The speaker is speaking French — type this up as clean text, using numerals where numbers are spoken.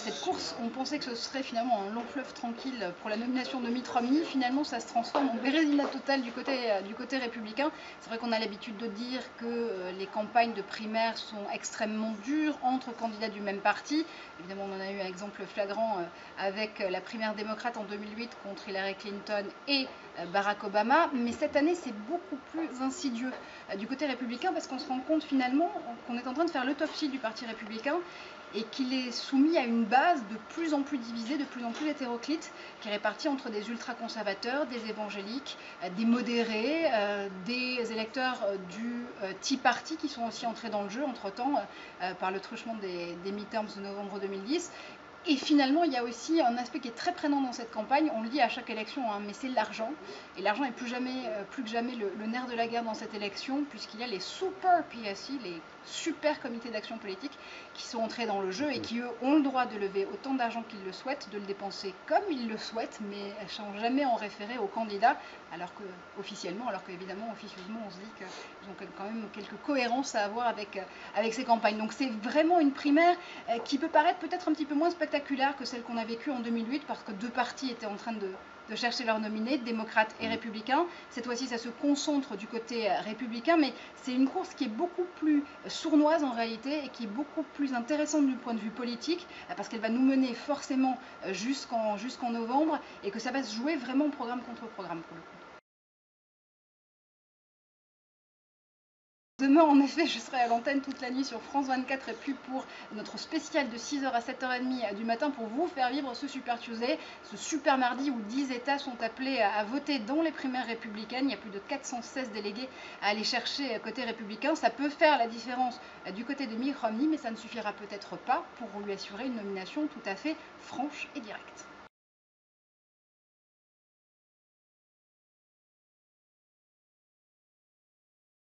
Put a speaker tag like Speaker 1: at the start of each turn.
Speaker 1: cette course, on pensait que ce serait finalement un long fleuve tranquille pour la nomination de Mitt Romney. Finalement, ça se transforme en bérésina totale du côté républicain. C'est vrai qu'on a l'habitude de dire que les campagnes de primaires sont extrêmement dures entre candidats du même parti. Évidemment, on en a eu un exemple flagrant avec la primaire démocrate en 2008 contre Hillary Clinton et Barack Obama. Mais cette année, c'est beaucoup plus insidieux du côté républicain parce qu'on se rend compte finalement qu'on est en train de faire l'autopsie du parti républicain et qu'il est soumis à une base de plus en plus divisée, de plus en plus hétéroclite, qui est répartie entre des ultra-conservateurs, des évangéliques, des modérés, des électeurs du Tea Party qui sont aussi entrés dans le jeu entre-temps par le truchement des midterms de novembre 2010. Et finalement, il y a aussi un aspect qui est très prégnant dans cette campagne, on le dit à chaque élection, hein, mais c'est l'argent. Et l'argent est plus que jamais le nerf de la guerre dans cette élection, puisqu'il y a les super PSI, les super comités d'action politique, qui sont entrés dans le jeu et qui, eux, ont le droit de lever autant d'argent qu'ils le souhaitent, de le dépenser comme ils le souhaitent, mais sans jamais en référer au candidat, alors qu'évidemment, officieusement, on se dit qu'ils ont quand même quelques cohérences à avoir avec ces campagnes. Donc c'est vraiment une primaire qui peut paraître peut-être un petit peu moins spectaculaire que celle qu'on a vécue en 2008 parce que deux partis étaient en train de chercher leurs nominés, démocrates et républicains. Cette fois-ci, ça se concentre du côté républicain, mais c'est une course qui est beaucoup plus sournoise en réalité et qui est beaucoup plus intéressante du point de vue politique parce qu'elle va nous mener forcément jusqu'en novembre et que ça va se jouer vraiment programme contre programme pour le coup. Demain, en effet, je serai à l'antenne toute la nuit sur France 24 et puis pour notre spécial de 6h à 7h30 du matin pour vous faire vivre ce Super Tuesday, ce super mardi où 10 États sont appelés à voter dans les primaires républicaines. Il y a plus de 416 délégués à aller chercher côté républicain. Ça peut faire la différence du côté de Mitt Romney, mais ça ne suffira peut-être pas pour lui assurer une nomination tout à fait franche et directe.